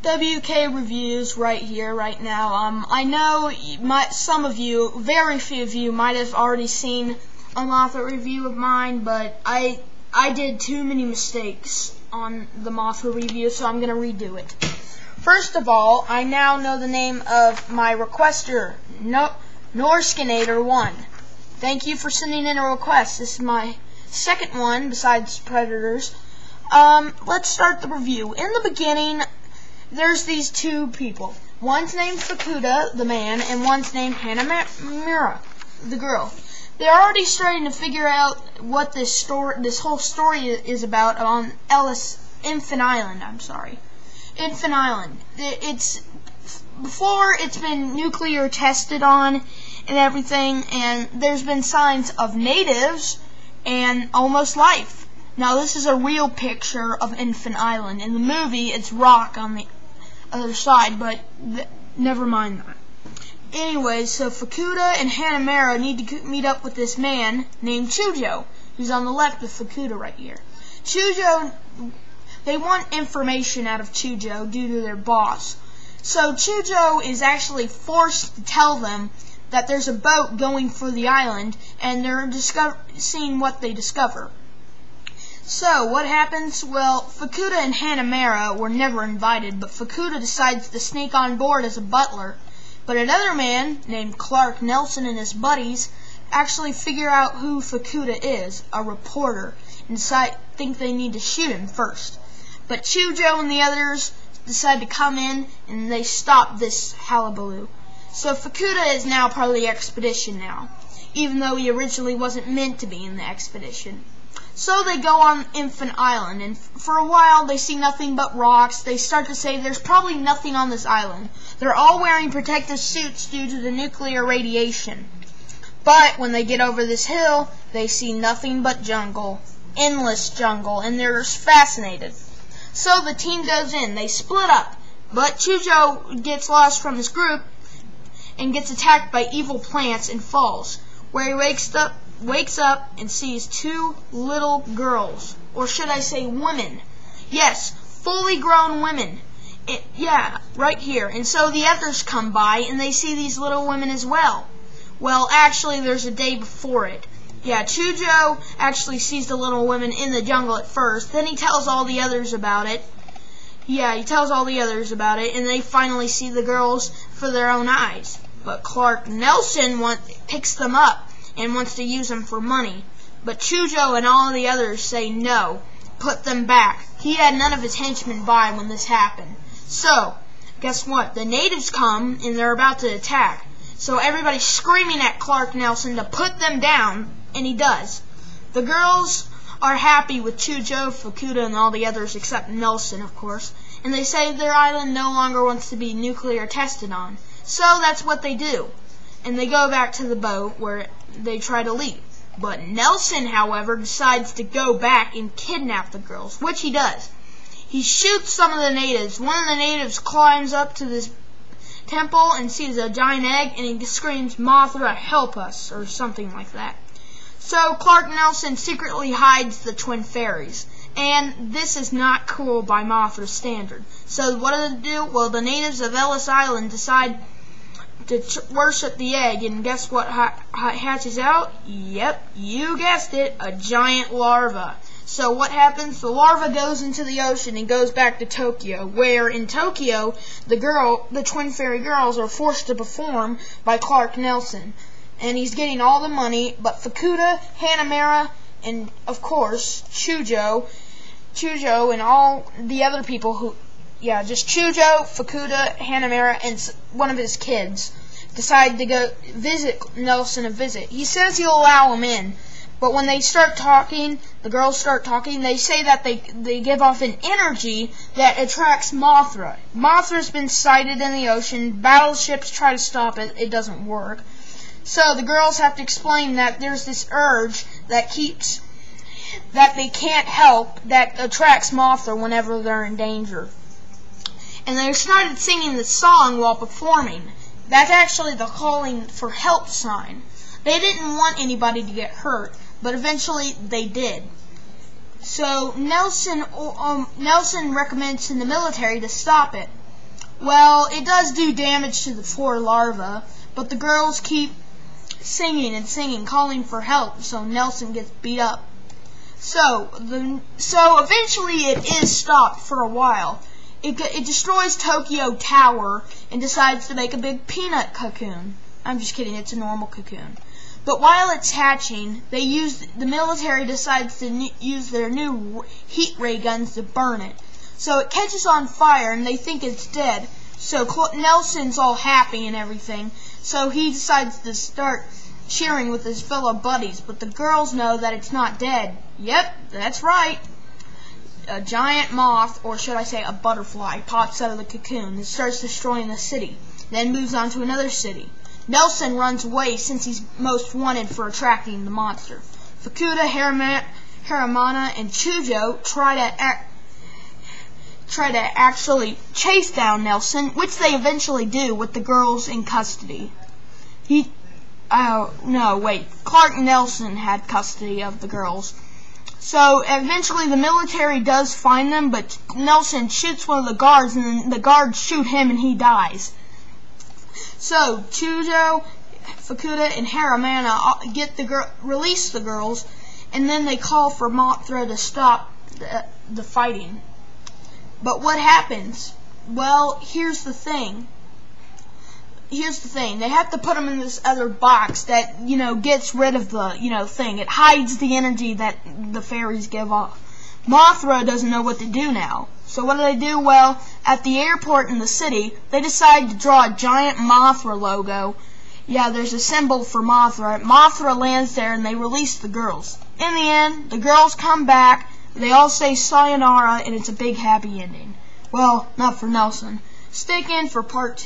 WK reviews right here, right now. I know some of you, very few of you, might have already seen a mothra review of mine, but I did too many mistakes on the mothra review, so I'm going to redo it. First of all, I now know the name of my requester, Norskinator1. Thank you for sending in a request. This is my second one, besides Predators. Let's start the review. In the beginning, there's these two people. One's named Fukuda, the man, and one's named Hanamura, the girl. They're already starting to figure out what this whole story is about on Infant Island. Infant Island. Before it's been nuclear tested on and everything, and there's been signs of natives and almost life. Now this is a real picture of Infant Island. In the movie, it's rock on the other side, but never mind that. Anyways, so Fukuda and Hanamura need to meet up with this man named Chujo, who's on the left of Fukuda right here. Chujo, they want information out of Chujo due to their boss. So Chujo is actually forced to tell them that there's a boat going for the island, and they're seeing what they discover. So, what happens? Well, Fukuda and Hanamura were never invited, but Fukuda decides to sneak on board as a butler. But another man, named Clark Nelson, and his buddies actually figure out who Fukuda is, a reporter, and think they need to shoot him first. But Chujo and the others decide to come in, and they stop this hullabaloo. So Fukuda is now part of the expedition now, even though he originally wasn't meant to be in the expedition. So they go on Infant Island, and for a while they see nothing but rocks. They start to say there's probably nothing on this island. They're all wearing protective suits due to the nuclear radiation. But when they get over this hill, they see nothing but jungle, endless jungle, and they're fascinated. So the team goes in. They split up, but Chujo gets lost from his group and gets attacked by evil plants and falls, where he wakes up and sees two little girls, or should I say women. Yes, fully grown women. Yeah, right here. And so the others come by and they see these little women as well. Well, actually there's a day before it. Yeah, Chujo actually sees the little women in the jungle at first, then he tells all the others about it. Yeah, he tells all the others about it, and they finally see the girls for their own eyes. But Clark Nelson picks them up and wants to use them for money. But Chujo and all the others say no, put them back. He had none of his henchmen by when this happened. So, guess what? The natives come and they're about to attack. So everybody's screaming at Clark Nelson to put them down, and he does. The girls are happy with Chujo, Fukuda, and all the others except Nelson, of course, and they say their island no longer wants to be nuclear tested on. So that's what they do. And they go back to the boat where they try to leave. But Nelson, however, decides to go back and kidnap the girls, which he does. He shoots some of the natives. One of the natives climbs up to this temple and sees a giant egg, and he screams, "Mothra, help us," or something like that. So Clark Nelson secretly hides the twin fairies. And this is not cool by Mothra standard. So what do they do? Well, the natives of Ellis Island decide to worship the egg, and guess what hatches out? Yep, you guessed it, a giant larva. So what happens? The larva goes into the ocean and goes back to Tokyo, where in Tokyo, the twin fairy girls are forced to perform by Clark Nelson. And he's getting all the money, but Fukuda, Hanamura, and of course, Chujo, and all the other people just Chujo, Fukuda, Hanamura, and one of his kids decide to go visit Nelson a visit. He says he'll allow them in, but when they start talking, the girls start talking, they say that they give off an energy that attracts Mothra. Mothra's been sighted in the ocean. Battleships try to stop it. It doesn't work. So the girls have to explain that there's this urge that they can't help that attracts Mothra whenever they're in danger. And they started singing the song while performing. That's actually the calling for help sign. They didn't want anybody to get hurt, but eventually they did. So Nelson recommends to the military to stop it. Well, it does do damage to the 4 larvae, but the girls keep singing and singing, calling for help, so Nelson gets beat up. So eventually it is stopped for a while. It destroys Tokyo Tower and decides to make a big peanut cocoon. I'm just kidding, it's a normal cocoon. But while it's hatching, the military decides to use their new heat ray guns to burn it. So it catches on fire and they think it's dead. So Nelson's all happy and everything. So he decides to start cheering with his fellow buddies. But the girls know that it's not dead. Yep, that's right. A giant moth, or should I say a butterfly, pops out of the cocoon and starts destroying the city. Then moves on to another city. Nelson runs away since he's most wanted for attracting the monster. Fukuda, Haramana, and Chujo try to actually chase down Nelson, which they eventually do with the girls in custody. Clark Nelson had custody of the girls. So eventually the military does find them, but Nelson shoots one of the guards, and then the guards shoot him and he dies. So Chujo, Fukuda, and Haramana release the girls, and then they call for Mothra to stop the fighting. But what happens? Well, here's the thing. They have to put them in this other box that, gets rid of the, thing. It hides the energy that the fairies give off. Mothra doesn't know what to do now. So what do? Well, at the airport in the city, they decide to draw a giant Mothra logo. Yeah, there's a symbol for Mothra. Mothra lands there and they release the girls. In the end, the girls come back, they all say sayonara, and it's a big happy ending. Well, not for Nelson. Stick in for part 2.